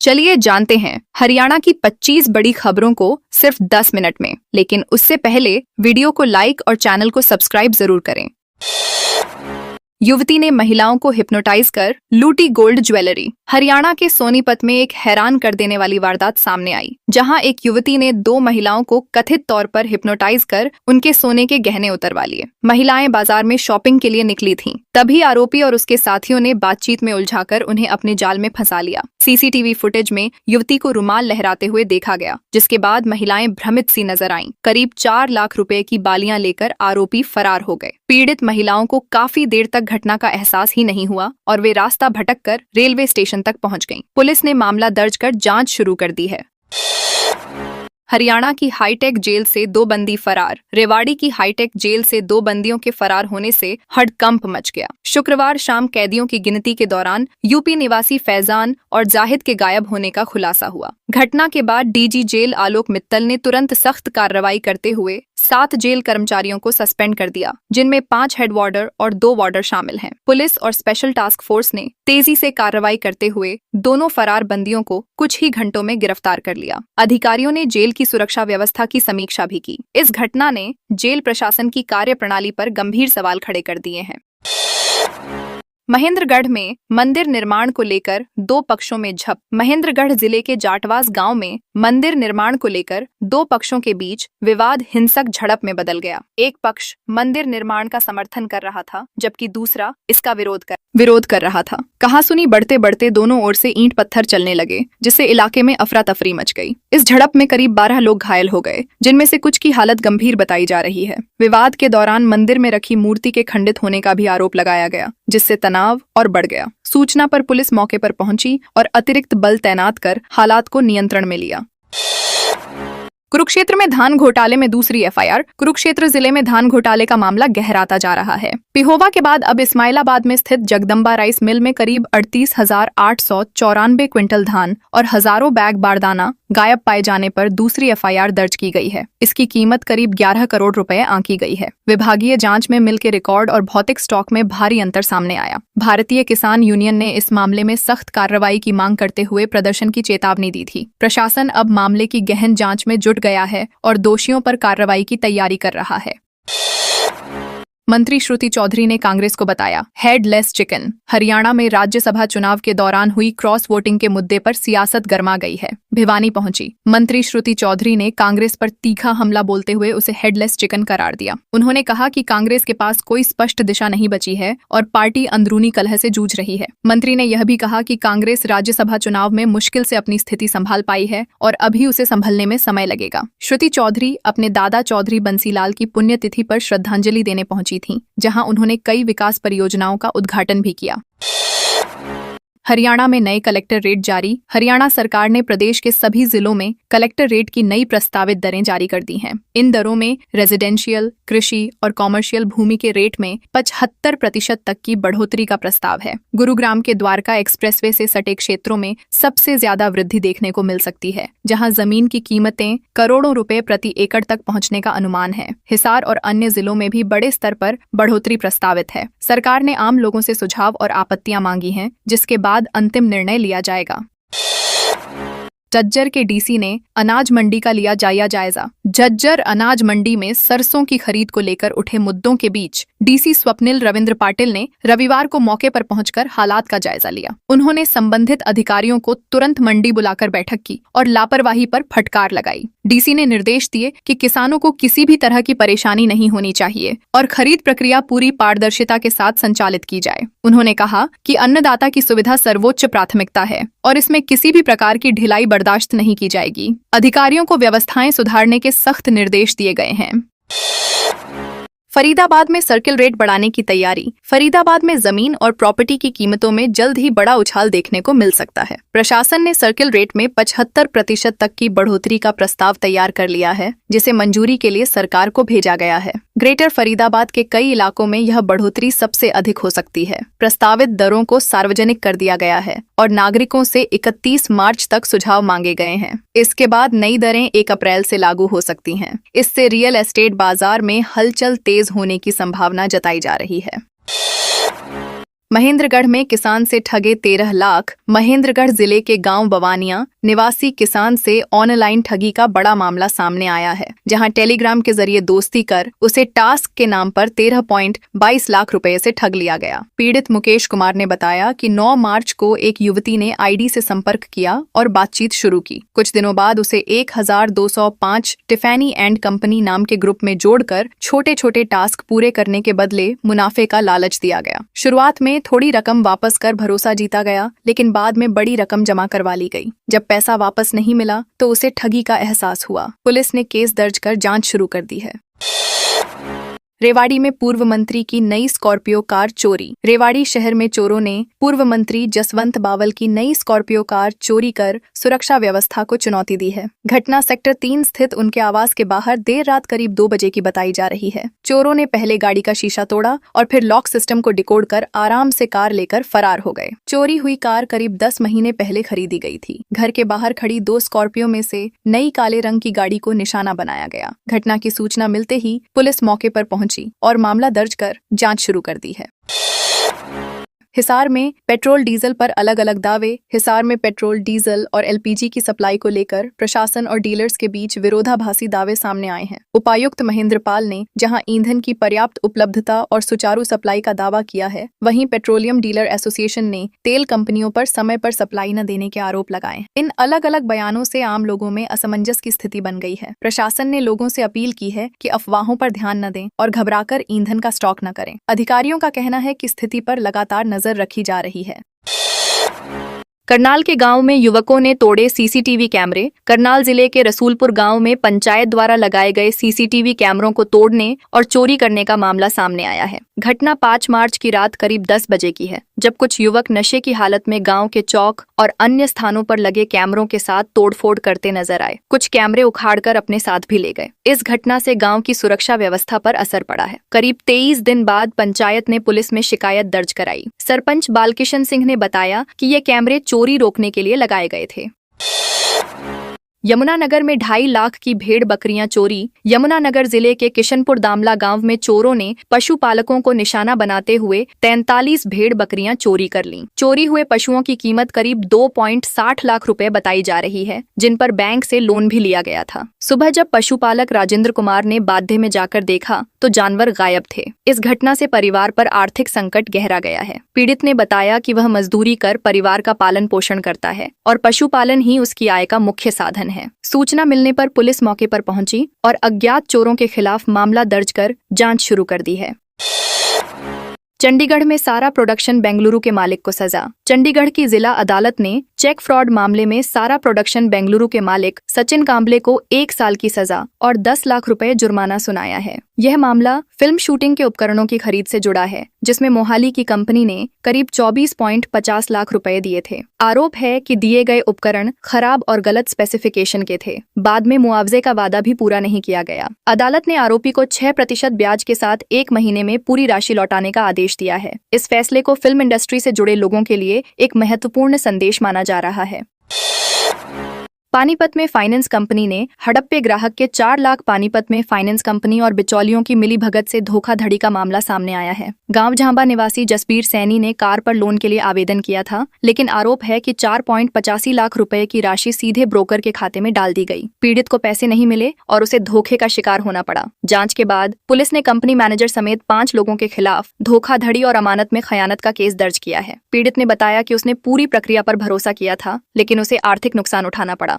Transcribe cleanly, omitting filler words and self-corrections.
चलिए जानते हैं हरियाणा की 25 बड़ी खबरों को सिर्फ 10 मिनट में। लेकिन उससे पहले वीडियो को लाइक और चैनल को सब्सक्राइब जरूर करें। युवती ने महिलाओं को हिप्नोटाइज कर लूटी गोल्ड ज्वेलरी। हरियाणा के सोनीपत में एक हैरान कर देने वाली वारदात सामने आई, जहां एक युवती ने 2 महिलाओं को कथित तौर पर हिप्नोटाइज कर उनके सोने के गहने उतरवा लिए। महिलाएं बाजार में शॉपिंग के लिए निकली थीं। तभी आरोपी और उसके साथियों ने बातचीत में उलझाकर उन्हें अपने जाल में फंसा लिया। सीसीटीवी फुटेज में युवती को रुमाल लहराते हुए देखा गया, जिसके बाद महिलाएं भ्रमित सी नजर आईं। करीब 4 लाख रुपए की बालियां लेकर आरोपी फरार हो गए। पीड़ित महिलाओं को काफी देर तक घटना का एहसास ही नहीं हुआ और वे रास्ता भटककर रेलवे स्टेशन तक पहुंच गईं। पुलिस ने मामला दर्ज कर जांच शुरू कर दी है। हरियाणा की हाईटेक जेल से 2 बंदी फरार। रेवाड़ी की हाईटेक जेल से 2 बंदियों के फरार होने से हड़कंप मच गया। शुक्रवार शाम कैदियों की गिनती के दौरान यूपी निवासी फैजान और जाहिद के गायब होने का खुलासा हुआ। घटना के बाद डीजी जेल आलोक मित्तल ने तुरंत सख्त कार्रवाई करते हुए 7 जेल कर्मचारियों को सस्पेंड कर दिया, जिनमें 5 हेड वार्डर और 2 वार्डर शामिल हैं। पुलिस और स्पेशल टास्क फोर्स ने तेजी से कार्रवाई करते हुए दोनों फरार बंदियों को कुछ ही घंटों में गिरफ्तार कर लिया। अधिकारियों ने जेल की सुरक्षा व्यवस्था की समीक्षा भी की। इस घटना ने जेल प्रशासन की कार्यप्रणाली पर गंभीर सवाल खड़े कर दिए हैं। महेंद्रगढ़ में मंदिर निर्माण को लेकर 2 पक्षों में झप। महेंद्रगढ़ जिले के जाटवास गांव में मंदिर निर्माण को लेकर 2 पक्षों के बीच विवाद हिंसक झड़प में बदल गया। एक पक्ष मंदिर निर्माण का समर्थन कर रहा था, जबकि दूसरा इसका विरोध कर रहा था। कहासुनी बढ़ते बढ़ते दोनों ओर से ईंट पत्थर चलने लगे, जिससे इलाके में अफरा तफरी मच गई। इस झड़प में करीब 12 लोग घायल हो गए, जिनमें से कुछ की हालत गंभीर बताई जा रही है। विवाद के दौरान मंदिर में रखी मूर्ति के खंडित होने का भी आरोप लगाया गया, जिससे तनाव और बढ़ गया। सूचना पर पुलिस मौके पर पहुंची और अतिरिक्त बल तैनात कर हालात को नियंत्रण में लिया। कुरुक्षेत्र में धान घोटाले में दूसरी एफआईआर। कुरुक्षेत्र जिले में धान घोटाले का मामला गहराता जा रहा है। पिहोवा के बाद अब इस्माइलाबाद में स्थित जगदम्बा राइस मिल में करीब 38,894 क्विंटल धान और हजारों बैग बारदाना गायब पाए जाने पर दूसरी एफआईआर दर्ज की गई है। इसकी कीमत करीब 11 करोड़ रुपए आंकी गई है। विभागीय जांच में मिल के रिकॉर्ड और भौतिक स्टॉक में भारी अंतर सामने आया। भारतीय किसान यूनियन ने इस मामले में सख्त कार्रवाई की मांग करते हुए प्रदर्शन की चेतावनी दी थी। प्रशासन अब मामले की गहन जांच में जुट गया है और दोषियों पर कार्रवाई की तैयारी कर रहा है। मंत्री श्रुति चौधरी ने कांग्रेस को बताया हेडलेस चिकन। हरियाणा में राज्यसभा चुनाव के दौरान हुई क्रॉस वोटिंग के मुद्दे पर सियासत गर्मा गई है। भिवानी पहुंची मंत्री श्रुति चौधरी ने कांग्रेस पर तीखा हमला बोलते हुए उसे हेडलेस चिकन करार दिया। उन्होंने कहा कि कांग्रेस के पास कोई स्पष्ट दिशा नहीं बची है और पार्टी अंदरूनी कलह से जूझ रही है। मंत्री ने यह भी कहा कि कांग्रेस राज्यसभा चुनाव में मुश्किल से अपनी स्थिति संभाल पाई है और अभी उसे संभलने में समय लगेगा। श्रुति चौधरी अपने दादा चौधरी बंसीलाल की पुण्यतिथि पर श्रद्धांजलि देने पहुंची थी, जहां उन्होंने कई विकास परियोजनाओं का उद्घाटन भी किया। हरियाणा में नए कलेक्टर रेट जारी। हरियाणा सरकार ने प्रदेश के सभी जिलों में कलेक्टर रेट की नई प्रस्तावित दरें जारी कर दी हैं। इन दरों में रेजिडेंशियल, कृषि और कॉमर्शियल भूमि के रेट में 75% तक की बढ़ोतरी का प्रस्ताव है। गुरुग्राम के द्वारका एक्सप्रेसवे से सटे क्षेत्रों में सबसे ज्यादा वृद्धि देखने को मिल सकती है, जहां जमीन की कीमतें करोड़ों रुपए प्रति एकड़ तक पहुंचने का अनुमान है। हिसार और अन्य जिलों में भी बड़े स्तर पर बढ़ोतरी प्रस्तावित है। सरकार ने आम लोगों से सुझाव और आपत्तियां मांगी हैं, जिसके बाद अंतिम निर्णय लिया जाएगा। झज्जर के डीसी ने अनाज मंडी का लिया जायजा। झज्जर अनाज मंडी में सरसों की खरीद को लेकर उठे मुद्दों के बीच डीसी स्वप्निल रविंद्र पाटिल ने रविवार को मौके पर पहुंचकर हालात का जायजा लिया। उन्होंने संबंधित अधिकारियों को तुरंत मंडी बुलाकर बैठक की और लापरवाही पर फटकार लगाई। डीसी ने निर्देश दिए कि किसानों को किसी भी तरह की परेशानी नहीं होनी चाहिए और खरीद प्रक्रिया पूरी पारदर्शिता के साथ संचालित की जाए। उन्होंने कहा कि अन्नदाता की सुविधा सर्वोच्च प्राथमिकता है और इसमें किसी भी प्रकार की ढिलाई बर्दाश्त नहीं की जाएगी। अधिकारियों को व्यवस्थाएं सुधारने के सख्त निर्देश दिए गए हैं। फरीदाबाद में सर्किल रेट बढ़ाने की तैयारी। फरीदाबाद में जमीन और प्रॉपर्टी की कीमतों में जल्द ही बड़ा उछाल देखने को मिल सकता है। प्रशासन ने सर्किल रेट में 75% तक की बढ़ोतरी का प्रस्ताव तैयार कर लिया है, जिसे मंजूरी के लिए सरकार को भेजा गया है। ग्रेटर फरीदाबाद के कई इलाकों में यह बढ़ोतरी सबसे अधिक हो सकती है। प्रस्तावित दरों को सार्वजनिक कर दिया गया है और नागरिकों से 31 मार्च तक सुझाव मांगे गए हैं। इसके बाद नई दरें 1 अप्रैल से लागू हो सकती हैं। इससे रियल एस्टेट बाजार में हलचल तेज होने की संभावना जताई जा रही है। महेंद्रगढ़ में किसान से ठगे 13 लाख। महेंद्रगढ़ जिले के गांव बवानिया निवासी किसान से ऑनलाइन ठगी का बड़ा मामला सामने आया है, जहां टेलीग्राम के जरिए दोस्ती कर उसे टास्क के नाम पर 13.22 लाख रुपए से ठग लिया गया। पीड़ित मुकेश कुमार ने बताया कि 9 मार्च को एक युवती ने आईडी से संपर्क किया और बातचीत शुरू की। कुछ दिनों बाद उसे 1205 टिफैनी एंड कंपनी नाम के ग्रुप में जोड़कर छोटे छोटे टास्क पूरे करने के बदले मुनाफे का लालच दिया गया। शुरुआत में थोड़ी रकम वापस कर भरोसा जीता गया, लेकिन बाद में बड़ी रकम जमा करवा ली गई। जब पैसा वापस नहीं मिला तो उसे ठगी का एहसास हुआ। पुलिस ने केस दर्ज कर जांच शुरू कर दी है। रेवाड़ी में पूर्व मंत्री की नई स्कॉर्पियो कार चोरी। रेवाड़ी शहर में चोरों ने पूर्व मंत्री जसवंत बावल की नई स्कॉर्पियो कार चोरी कर सुरक्षा व्यवस्था को चुनौती दी है। घटना सेक्टर 3 स्थित उनके आवास के बाहर देर रात करीब 2 बजे की बताई जा रही है। चोरों ने पहले गाड़ी का शीशा तोड़ा और फिर लॉक सिस्टम को डिकोड कर आराम से कार लेकर फरार हो गए। चोरी हुई कार करीब 10 महीने पहले खरीदी गई थी। घर के बाहर खड़ी 2 स्कॉर्पियो में से नई काले रंग की गाड़ी को निशाना बनाया गया। घटना की सूचना मिलते ही पुलिस मौके पर पहुंची और मामला दर्ज कर जांच शुरू कर दी है। हिसार में पेट्रोल डीजल पर अलग अलग दावे। हिसार में पेट्रोल डीजल और एलपीजी की सप्लाई को लेकर प्रशासन और डीलर्स के बीच विरोधाभासी दावे सामने आए हैं। उपायुक्त महेंद्र पाल ने जहां ईंधन की पर्याप्त उपलब्धता और सुचारू सप्लाई का दावा किया है, वहीं पेट्रोलियम डीलर एसोसिएशन ने तेल कंपनियों पर समय पर सप्लाई न देने के आरोप लगाए। इन अलग अलग बयानों से आम लोगों में असमंजस की स्थिति बन गई है। प्रशासन ने लोगों से अपील की है कि अफवाहों पर ध्यान न दें और घबराकर ईंधन का स्टॉक न करें। अधिकारियों का कहना है कि स्थिति पर लगातार नजर रखी जा रही है। करनाल के गांव में युवकों ने तोड़े सीसीटीवी कैमरे। करनाल जिले के रसूलपुर गांव में पंचायत द्वारा लगाए गए सीसीटीवी कैमरों को तोड़ने और चोरी करने का मामला सामने आया है। घटना 5 मार्च की रात करीब 10 बजे की है, जब कुछ युवक नशे की हालत में गांव के चौक और अन्य स्थानों पर लगे कैमरों के साथ तोड़फोड़ करते नजर आए। कुछ कैमरे उखाड़कर अपने साथ भी ले गए। इस घटना से गांव की सुरक्षा व्यवस्था पर असर पड़ा है। करीब 23 दिन बाद पंचायत ने पुलिस में शिकायत दर्ज कराई। सरपंच बालकिशन सिंह ने बताया कि ये कैमरे चोरी रोकने के लिए लगाए गए थे। यमुनानगर में 2.5 लाख की भेड़ बकरियां चोरी। यमुनानगर जिले के किशनपुर दामला गांव में चोरों ने पशुपालकों को निशाना बनाते हुए 43 भेड़ बकरियां चोरी कर लीं। चोरी हुए पशुओं की कीमत करीब 2.60 लाख रुपए बताई जा रही है, जिन पर बैंक से लोन भी लिया गया था। सुबह जब पशुपालक राजेंद्र कुमार ने बाध्ये में जाकर देखा तो जानवर गायब थे। इस घटना से परिवार पर आर्थिक संकट गहरा गया है। पीड़ित ने बताया कि वह मजदूरी कर परिवार का पालन पोषण करता है और पशुपालन ही उसकी आय का मुख्य साधन है। सूचना मिलने पर पुलिस मौके पर पहुंची और अज्ञात चोरों के खिलाफ मामला दर्ज कर जांच शुरू कर दी है। चंडीगढ़ में सारा प्रोडक्शन बेंगलुरु के मालिक को सजा। चंडीगढ़ की जिला अदालत ने चेक फ्रॉड मामले में सारा प्रोडक्शन बेंगलुरु के मालिक सचिन कांबले को 1 साल की सजा और 10 लाख रुपए जुर्माना सुनाया है। यह मामला फिल्म शूटिंग के उपकरणों की खरीद से जुड़ा है, जिसमें मोहाली की कंपनी ने करीब 24.50 लाख रुपए दिए थे। आरोप है कि दिए गए उपकरण खराब और गलत स्पेसिफिकेशन के थे। बाद में मुआवजे का वादा भी पूरा नहीं किया गया। अदालत ने आरोपी को 6% ब्याज के साथ 1 महीने में पूरी राशि लौटाने का आदेश दिया है। इस फैसले को फिल्म इंडस्ट्री से जुड़े लोगों के लिए एक महत्वपूर्ण संदेश माना जा रहा है। पानीपत में फाइनेंस कंपनी ने हड़प्पे ग्राहक के 4 लाख। पानीपत में फाइनेंस कंपनी और बिचौलियों की मिलीभगत से धोखाधड़ी का मामला सामने आया है। गांव झांबा निवासी जसबीर सैनी ने कार पर लोन के लिए आवेदन किया था, लेकिन आरोप है कि 4.85 लाख रुपए की राशि सीधे ब्रोकर के खाते में डाल दी गई। पीड़ित को पैसे नहीं मिले और उसे धोखे का शिकार होना पड़ा। जांच के बाद पुलिस ने कंपनी मैनेजर समेत 5 लोगों के खिलाफ धोखाधड़ी और अमानत में खयानत का केस दर्ज किया है। पीड़ित ने बताया कि उसने पूरी प्रक्रिया पर भरोसा किया था, लेकिन उसे आर्थिक नुकसान उठाना पड़ा।